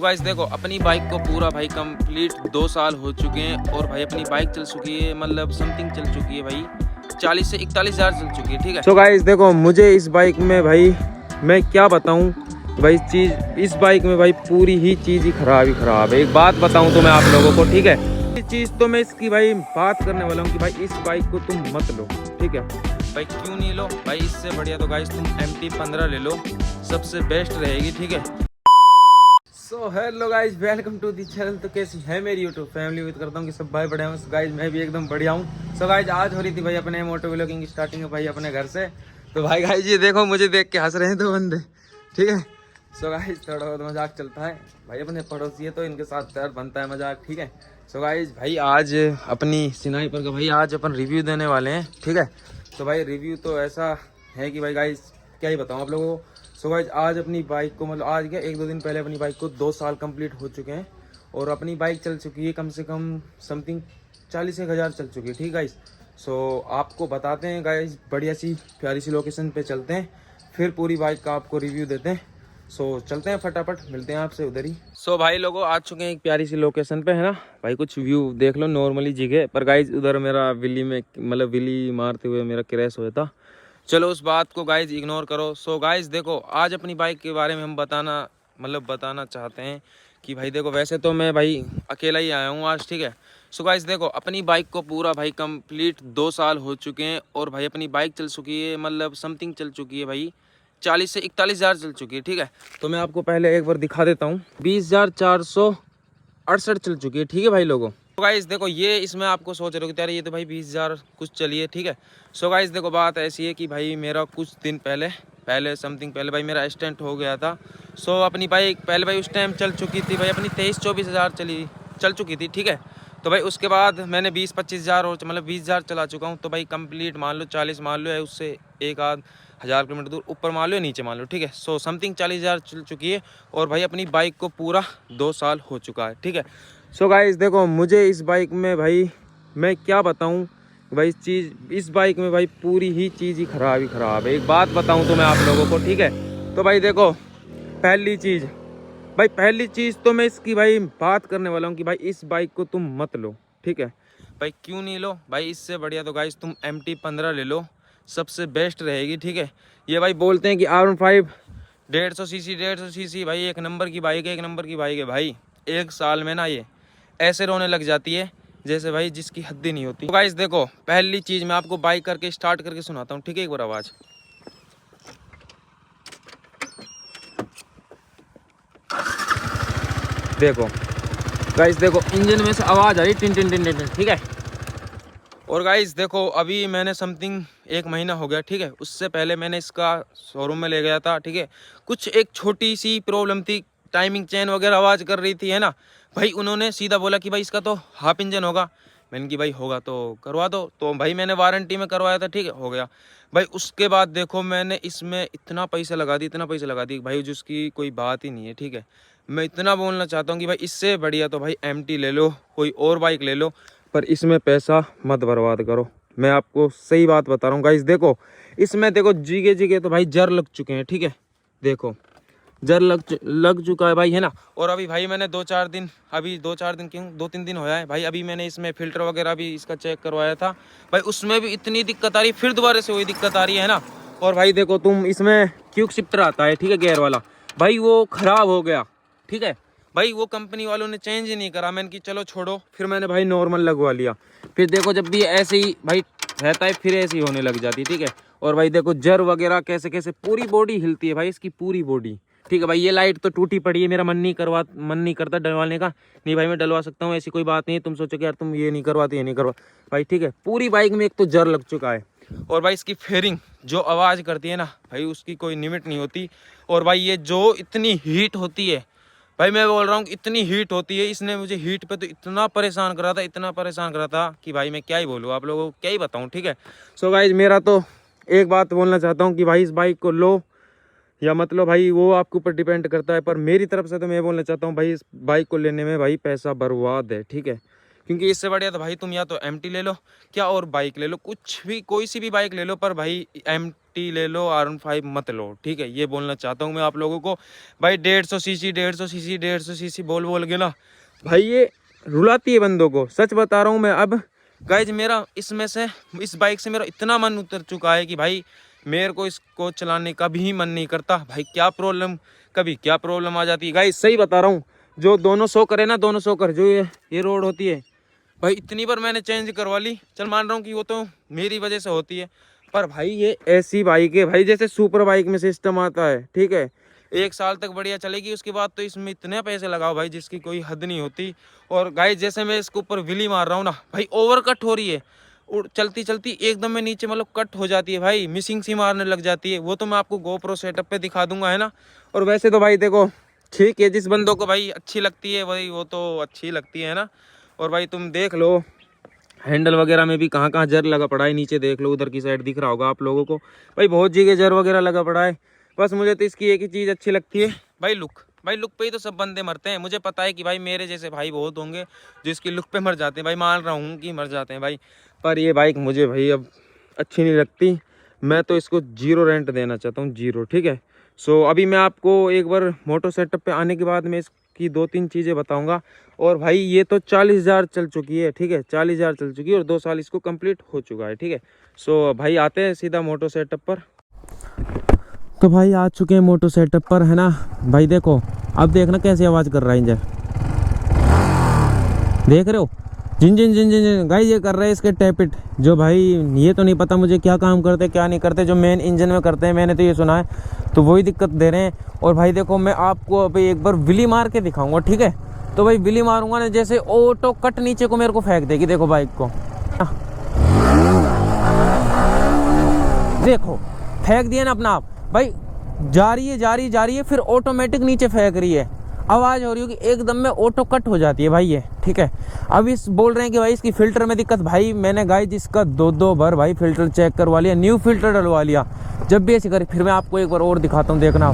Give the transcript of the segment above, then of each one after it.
Guys देखो अपनी bike को पूरा भाई कंप्लीट 2 साल हो चुके हैं और भाई अपनी बाइक चल चुकी है, मतलब समथिंग चल चुकी है भाई 40 से 41 हज़ार चल चुकी है। ठीक है। सो गाइस देखो मुझे इस बाइक में भाई मैं क्या बताऊं भाई चीज़, इस बाइक में भाई पूरी ही चीज़ ही खराब है। एक बात बताऊं तो मैं आप लोगों को, ठीक है, ये चीज़ तो मैं इसकी भाई बात करने वाला हूं कि भाई इस बाइक को तुम मत लो, ठीक है भाई क्यों नहीं लो भाई, इससे बढ़िया तो गाइस तुम MT-15 ले लो, सबसे बेस्ट रहेगी। ठीक है। So hello guys, welcome to the channel. तो कैसी है मेरी यूट्यूब फैमिली, उम्मीद करता हूँ कि सब भाई बढ़िया हूँ। गाइज मैं भी एकदम बढ़िया हूँ। सो गाइज आज हो रही थी भाई अपने मोटो व्लॉगिंग की स्टार्टिंग है भाई अपने घर से। तो भाई गाइज ये देखो मुझे देख के हंस रहे हैं दो बंदे, ठीक है। सो गाइज थोड़ा बहुत मजाक चलता है भाई, अपने पड़ोसी है तो इनके साथ यार बनता है मजाक, ठीक है। सो गाइज भाई आज अपनी सिनाई पर का भाई आज अपन रिव्यू देने वाले हैं, ठीक है। तो भाई रिव्यू तो ऐसा है कि भाई गाइज क्या ही बताऊँ आप लोगों को। सो गाइज आज अपनी बाइक को, मतलब आज क्या 1-2 दिन पहले अपनी बाइक को 2 साल कंप्लीट हो चुके हैं और अपनी बाइक चल चुकी है कम से कम समथिंग 40 हज़ार चल चुकी है, ठीक गाइज। सो आपको बताते हैं गाइज, बढ़िया सी प्यारी सी लोकेशन पे चलते हैं, फिर पूरी बाइक का आपको रिव्यू देते हैं। सो चलते हैं, फटाफट मिलते हैं आपसे उधर ही। सो भाई लोगों आ चुके हैं एक प्यारी सी लोकेशन पे, है ना भाई। कुछ व्यू देख लो नॉर्मली जगह पर गाइज, उधर मेरा विली में मतलब विली मारते हुए मेरा क्रैश हुआ था। चलो उस बात को गाइज इग्नोर करो। सो गाइज देखो आज अपनी बाइक के बारे में हम बताना चाहते हैं कि भाई देखो वैसे तो मैं भाई अकेला ही आया हूँ आज, ठीक है। सो गाइज देखो अपनी बाइक को पूरा भाई कंप्लीट 2 साल हो चुके हैं और भाई अपनी बाइक चल चुकी है, मतलब समथिंग चल चुकी है भाई 40 से 41 हज़ार चल चुकी है, ठीक है। तो मैं आपको पहले एक बार दिखा देता हूँ, 20,468 चल चुकी है, ठीक है भाई लोगों। तो गाइस देखो ये इसमें आपको सोच रहे हो कि यार ये तो भाई 20,000 कुछ चलिए, ठीक है। सो गाइस देखो बात ऐसी है कि भाई मेरा कुछ दिन पहले समथिंग पहले भाई मेरा एक्सीडेंट हो गया था। सो अपनी बाइक पहले भाई उस टाइम चल चुकी थी भाई अपनी 23-24 हज़ार चल चुकी थी, ठीक है। तो भाई उसके बाद मैंने 20-25 हज़ार और मतलब 20 हज़ार चला चुका हूँ। तो भाई कंप्लीट मान लो 40 मान लो, या उससे 1-आध हज़ार किलोमीटर दूर ऊपर मान लो या नीचे मान लो, ठीक है। सो समथिंग 40 हज़ार चल चुकी है और भाई अपनी बाइक को पूरा 2 साल हो चुका है, ठीक है। सो गाइस देखो मुझे इस बाइक में भाई मैं क्या बताऊं भाई इस बाइक में भाई पूरी ही चीज़ ही खराब है। एक बात बताऊं तो मैं आप लोगों को, ठीक है। तो भाई देखो पहली चीज़ तो मैं इसकी भाई बात करने वाला हूं कि भाई इस बाइक को तुम मत लो, ठीक है। भाई क्यों नहीं लो भाई, इससे बढ़िया तो गाइस तुम MT-15 ले लो, सबसे बेस्ट रहेगी, ठीक है। ये भाई बोलते हैं कि R15 150 सीसी भाई एक नंबर की बाइक है भाई। 1 साल में ना ये ऐसे रोने लग जाती है जैसे भाई जिसकी हद ही नहीं होती। तो गाइस देखो पहली चीज़ मैं आपको बाइक करके स्टार्ट करके सुनाता हूँ, ठीक है। एक बार आवाज़ देखो गाइस, देखो इंजन में से आवाज़ आ रही टिन टिन टिन टिन, ठीक है। और गाइस देखो अभी मैंने समथिंग 1 महीना हो गया, ठीक है। उससे पहले मैंने इसका शोरूम में ले गया था, ठीक है। कुछ एक छोटी सी प्रॉब्लम थी, टाइमिंग चेन वगैरह आवाज़ कर रही थी, है ना भाई। उन्होंने सीधा बोला कि भाई इसका तो हाफ इंजन होगा। मैंने कि भाई होगा तो करवा दो, तो भाई मैंने वारंटी में करवाया था, ठीक है, हो गया भाई। उसके बाद देखो मैंने इसमें इतना पैसा लगा दी भाई जिसकी कोई बात ही नहीं है, ठीक है। मैं इतना बोलना चाहता हूँ कि भाई इससे बढ़िया तो भाई MT ले लो, कोई और बाइक ले लो, पर इसमें पैसा मत बर्बाद करो। मैं आपको सही बात बता रहा हूँ गाइस। देखो इसमें देखो जीगे तो भाई जर लग चुके हैं, ठीक है। देखो जर लग चुका है भाई, है ना। और अभी भाई मैंने 2-4 दिन क्यों 2-3 दिन होया है भाई, अभी मैंने इसमें फिल्टर वगैरह भी इसका चेक करवाया था भाई, उसमें भी इतनी दिक्कत आ रही, फिर दोबारा से वही दिक्कत आ रही है ना। और भाई देखो तुम इसमें क्विक शिफ्टर आता है, ठीक है, गियर वाला भाई, वो खराब हो गया, ठीक है भाई। वो कंपनी वालों ने चेंज ही नहीं करा। मैंने कि चलो छोड़ो, फिर मैंने भाई नॉर्मल लगवा लिया। फिर देखो जब भी ऐसे ही भाई रहता है फिर ऐसे ही होने लग जाती है, ठीक है। और भाई देखो जर वगैरह कैसे पूरी बॉडी हिलती है भाई, इसकी पूरी बॉडी, ठीक है भाई। ये लाइट तो टूटी पड़ी है, मेरा मन नहीं करता डलवाने का। नहीं भाई मैं डलवा सकता हूँ, ऐसी कोई बात नहीं है। तुम सोचो कि यार तुम ये नहीं करवाते, ये नहीं करवा भाई, ठीक है। पूरी बाइक में एक तो जर लग चुका है। और भाई इसकी फेयरिंग जो आवाज़ करती है ना भाई, उसकी कोई लिमिट नहीं होती। और भाई ये जो इतनी हीट होती है भाई, मैं बोल रहा हूँ इतनी हीट होती है, इसने मुझे हीट पे तो इतना परेशान करा था कि भाई मैं क्या ही बोलूँ आप लोगों को, क्या ही बताऊँ, ठीक है। सो गाइज मेरा तो एक बात बोलना चाहता हूँ कि भाई इस बाइक को लो या मतलब भाई वो आपके ऊपर डिपेंड करता है, पर मेरी तरफ से तो मैं बोलना चाहता हूँ भाई इस बाइक को लेने में भाई पैसा बर्बाद है, ठीक है। क्योंकि इससे बढ़िया तो भाई तुम या तो MT ले लो क्या और बाइक ले लो, कुछ भी कोई सी भी बाइक ले लो, पर भाई MT ले लो, R15 मत लो, ठीक है। ये बोलना चाहता हूँ मैं आप लोगों को। भाई 150 सीसी बोल के ना भाई ये रुलाती है बंदों को, सच बता रहा हूँ मैं। अब गाइज मेरा इसमें से इस बाइक से मेरा इतना मन उतर चुका है कि भाई मेरे को इसको चलाने का भी मन नहीं करता। भाई कभी क्या प्रॉब्लम आ जाती है गाइज, सही बता रहा हूँ। जो दोनों सौ करे ना, दोनों सौ कर, जो ये रोड होती है भाई, इतनी बार मैंने चेंज करवा ली। चल मान रहा हूँ कि वो तो मेरी वजह से होती है, पर भाई ये ऐसी बाइक है भाई जैसे सुपर बाइक में सिस्टम आता है, ठीक है। 1 साल तक बढ़िया चलेगी, उसके बाद तो इसमें इतने पैसे लगाओ भाई जिसकी कोई हद नहीं होती। और गाइस जैसे मैं इसके ऊपर व्हीली मार रहा हूँ ना भाई, ओवर कट हो रही है, और चलती चलती एकदम में नीचे मतलब कट हो जाती है भाई, मिसिंग सी मारने लग जाती है। वो तो मैं आपको GoPro सेटअप पे दिखा दूंगा, है ना। और वैसे तो भाई देखो ठीक है, जिस बंदों को भाई अच्छी लगती है भाई वो तो अच्छी लगती है ना। और भाई तुम देख लो हैंडल वगैरह में भी कहाँ कहाँ जर लगा पड़ा है, नीचे देख लो, उधर की साइड दिख रहा होगा आप लोगों को भाई, बहुत जगह जर वगैरह लगा पड़ा है। बस मुझे तो इसकी एक ही चीज़ अच्छी लगती है भाई, लुक। भाई लुक पे ही तो सब बंदे मरते हैं। मुझे पता है कि भाई मेरे जैसे भाई बहुत होंगे जो इसकी लुक पे मर जाते हैं भाई, मान रहा हूँ कि मर जाते हैं भाई, पर ये बाइक मुझे भाई अब अच्छी नहीं लगती। मैं तो इसको 0 रेंट देना चाहता हूँ, 0, ठीक है। सो अभी मैं आपको एक बार मोटो सेटअप पे आने के बाद मैं इसकी 2-3 चीज़ें बताऊँगा। और भाई ये तो 40,000 चल चुकी है, ठीक है, 40,000 चल चुकी है और 2 साल इसको कंप्लीट हो चुका है, ठीक है। सो भाई आते हैं सीधा मोटो सेटअप पर। तो भाई आ चुके हैं मोटो सेटअप पर, है ना भाई। देखो अब देखना कैसी आवाज़ कर रहा है इंजन, देख रहे हो, जिन जिन जिन जिन जिन गाइस ये कर रहे हैं इसके टैपिट, जो भाई ये तो नहीं पता मुझे क्या काम करते क्या नहीं करते, जो मेन इंजन में करते हैं मैंने तो ये सुना है, तो वही दिक्कत दे रहे हैं। और भाई देखो मैं आपको अभी एक बार विली मार के दिखाऊंगा, ठीक है। तो भाई विली मारूंगा ना, जैसे ऑटो कट नीचे को मेरे को फेंक देगी, देखो बाइक को, देखो फेंक दिया ना अपना आप भाई, जा रही है फिर ऑटोमेटिक नीचे फेंक रही है। आवाज़ हो रही होगी एकदम में ऑटो कट हो जाती है भाई ये, ठीक है। अब इस बोल रहे हैं कि भाई इसकी फ़िल्टर में दिक्कत, भाई मैंने गाइस इसका 2 बार भाई फ़िल्टर चेक करवा लिया, न्यू फ़िल्टर डलवा लिया। जब भी ऐसे करे फिर मैं आपको एक बार और दिखाता हूँ, देखना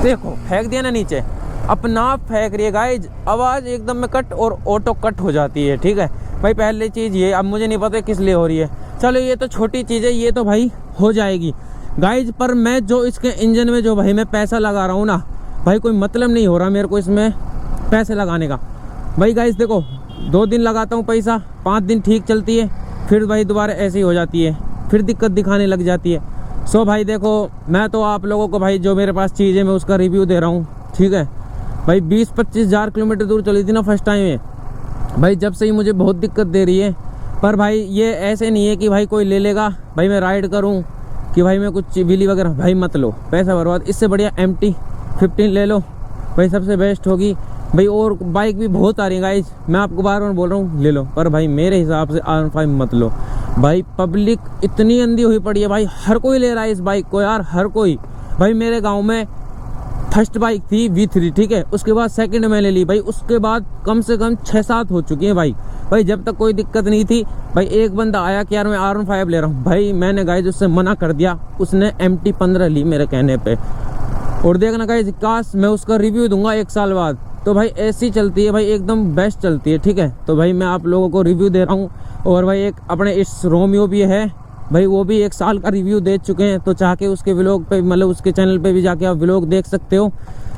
देखो फेंक दिया ना नीचे, अपना आप फेंक रही है गाइस, आवाज़ एकदम में कट और ऑटो कट हो जाती है, ठीक है भाई। पहली चीज़ ये, अब मुझे नहीं पता किस लिए हो रही है, चलो ये तो छोटी चीज़ है, ये तो भाई हो जाएगी गाइज। पर मैं जो इसके इंजन में जो भाई मैं पैसा लगा रहा हूँ ना भाई, कोई मतलब नहीं हो रहा मेरे को इसमें पैसे लगाने का भाई। गाइज देखो 2 दिन लगाता हूँ पैसा, 5 दिन ठीक चलती है, फिर भाई दोबारा ऐसी हो जाती है, फिर दिक्कत दिखाने लग जाती है। सो भाई देखो मैं तो आप लोगों को भाई जो मेरे पास चीज़ है मैं उसका रिव्यू दे रहा हूँ, ठीक है भाई। 20-25 हज़ार किलोमीटर दूर चली थी ना फर्स्ट टाइम में भाई, जब से ही मुझे बहुत दिक्कत दे रही है। पर भाई ये ऐसे नहीं है कि भाई कोई ले लेगा भाई मैं राइड करूँ कि भाई मैं कुछ व्हीली वगैरह, भाई मत लो, पैसा बर्बाद। इससे बढ़िया MT-15 ले लो भाई, सबसे बेस्ट होगी भाई। और बाइक भी बहुत आ रही है गाइज, मैं आपको बार बार बोल रहा हूँ ले लो, पर भाई मेरे हिसाब से R15 मत लो भाई। पब्लिक इतनी अंधी हुई पड़ी है भाई, हर कोई ले रहा है इस बाइक को यार, हर कोई भाई। मेरे गाँव में फर्स्ट बाइक थी V3, ठीक है, उसके बाद सेकंड में ले ली भाई, उसके बाद कम से कम 6-7 हो चुकी है भाई। भाई जब तक कोई दिक्कत नहीं थी भाई, एक बंदा आया कि यार मैं R15 ले रहा हूँ भाई, मैंने गाइज उससे मना कर दिया, उसने MT-15 ली मेरे कहने पे। और देखना गाइज काश मैं उसका रिव्यू दूंगा 1 साल बाद, तो भाई ऐसी चलती है भाई, एकदम बेस्ट चलती है, ठीक है। तो भाई मैं आप लोगों को रिव्यू दे रहा हूँ। और भाई एक अपने इस रोमियो भी है भाई, वो भी 1 साल का रिव्यू दे चुके हैं, तो चाह के उसके व्लॉग पे मतलब उसके चैनल पे भी जाके आप व्लॉग देख सकते हो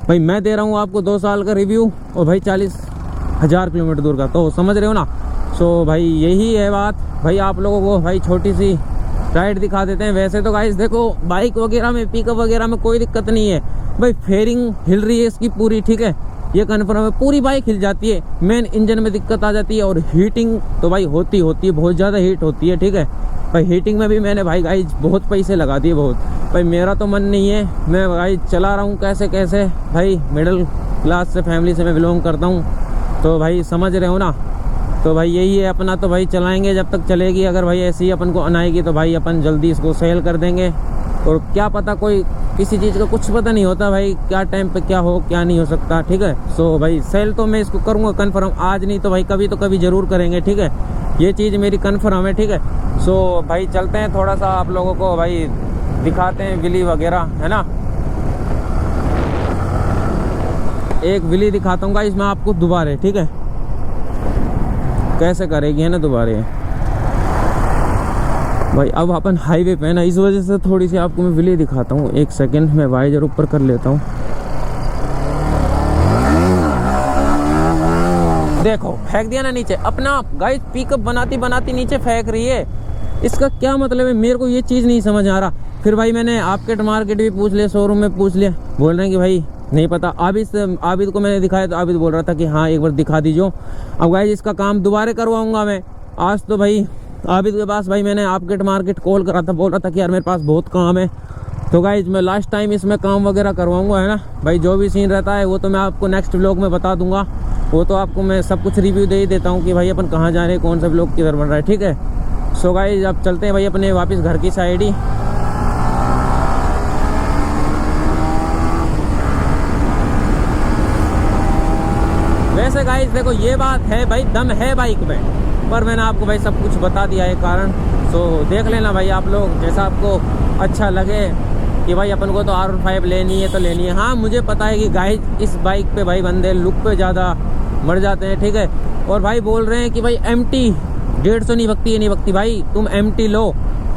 भाई। मैं दे रहा हूँ आपको 2 साल का रिव्यू और भाई 40,000 किलोमीटर दूर का, तो समझ रहे हो ना। सो भाई यही है बात भाई, आप लोगों को भाई छोटी सी राइड दिखा देते हैं। वैसे तो गाइस देखो बाइक वगैरह में पिकअप वगैरह में कोई दिक्कत नहीं है भाई, फेयरिंग हिल रही है इसकी पूरी, ठीक है, ये कन्फर्म है, पूरी बाइक हिल जाती है। मेन इंजन में दिक्कत आ जाती है, और हीटिंग तो भाई होती है, बहुत ज़्यादा हीट होती है, ठीक है भाई। हीटिंग में भी मैंने भाई गाइज बहुत पैसे लगा दिए, बहुत भाई। मेरा तो मन नहीं है, मैं भाई चला रहा हूँ कैसे कैसे भाई, मिडिल क्लास से फैमिली से मैं बिलोंग करता हूँ, तो भाई समझ रहे हो ना। तो भाई यही है अपना, तो भाई चलाएंगे जब तक चलेगी, अगर भाई ऐसी ही अपन को अनाएगी तो भाई अपन जल्दी इसको सेल कर देंगे। और क्या पता, कोई किसी चीज़ का कुछ पता नहीं होता भाई, क्या टाइम पे क्या हो क्या नहीं हो सकता, ठीक है। सो भाई सेल तो मैं इसको करूँगा कन्फर्म, आज नहीं तो भाई कभी तो कभी ज़रूर करेंगे, ठीक है, ये चीज़ मेरी कन्फर्म है, ठीक है। सो भाई चलते हैं, थोड़ा सा आप लोगों को भाई दिखाते हैं विली वगैरह, है ना। एक विली दिखाता हूँ गाइस मैं आपको दोबारा, ठीक है। कैसे करेगी, है ना दोबारा भाई। अब अपन हाईवे पे है ना, इस वजह से थोड़ी सी आपको मैं विले दिखाता हूँ। एक सेकंड मैं वाइजर ऊपर कर लेता हूँ। देखो फेंक दिया ना नीचे अपना। गाइस पिकअप बनाती बनाती नीचे फेंक रही है, इसका क्या मतलब है? मेरे को ये चीज़ नहीं समझ आ रहा। फिर भाई मैंने आपके मार्केट भी पूछ लिया, शोरूम में पूछ लिया, बोल रहे हैं कि भाई नहीं पता। आबिद को मैंने दिखाया तो आबिद बोल रहा था कि हाँ एक बार दिखा दीजिए। अब गाइस इसका काम दोबारा करवाऊंगा मैं। आज तो भाई आबिद के पास भाई मैंने आपके मार्केट कॉल करा था, बोल रहा था कि यार मेरे पास बहुत काम है। तो गाइस मैं लास्ट टाइम इसमें काम वगैरह करवाऊंगा, है ना भाई। जो भी सीन रहता है वो तो मैं आपको नेक्स्ट व्लॉग में बता दूंगा। वो तो आपको मैं सब कुछ रिव्यू दे ही देता हूँ कि भाई अपन कहाँ जा रहे हैं, कौन सा व्लॉग किधर बन रहा है, ठीक है। सो गाइस अब चलते हैं भाई अपने वापस घर की साइड ही। वैसे गाइस देखो ये बात है भाई, दम है बाइक में, पर मैंने आपको भाई सब कुछ बता दिया है कारण। सो देख लेना भाई आप लोग, जैसा आपको अच्छा लगे कि भाई अपन को तो R15 लेनी है तो लेनी है। हाँ मुझे पता है कि गाइस इस बाइक पे भाई बंदे लुक पे ज़्यादा मर जाते हैं, ठीक है। और भाई बोल रहे हैं कि भाई MT 150 नहीं बकती है, नहीं बकती भाई। तुम MT लो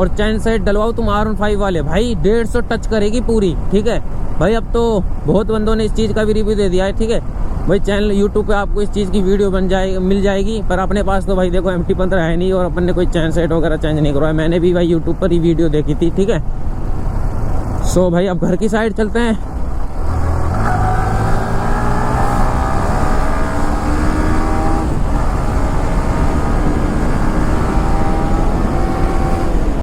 और चैन सेट डलवाओ तुम R15 वाले, भाई 150 टच करेगी पूरी, ठीक है भाई। अब तो बहुत बंदों ने इस चीज़ का भी रिव्यू दे दिया है, ठीक है भाई। चैनल YouTube पे आपको इस चीज़ की वीडियो मिल जाएगी। पर अपने पास तो भाई देखो MT 15 है नहीं और अपन ने कोई चैन सेट वगैरह चेंज नहीं करवाया। मैंने भी भाई YouTube पर ही वीडियो देखी थी, ठीक है। सो भाई अब घर की साइड चलते हैं।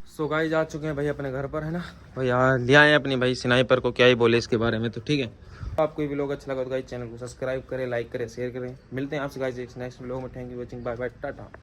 सो गाइस आ चुके हैं भाई अपने घर पर, है ना भाई। ले आए अपनी भाई स्नाइपर को, क्या ही बोले इसके बारे में, तो ठीक है। आपको ये व्लॉग अच्छा लगा तो गाइस चैनल को सब्सक्राइब करें, लाइक करें, शेयर करें। मिलते हैं आपसे गाइस एक नेक्स्ट व्लॉग में। Thank you watching, bye bye, Tata.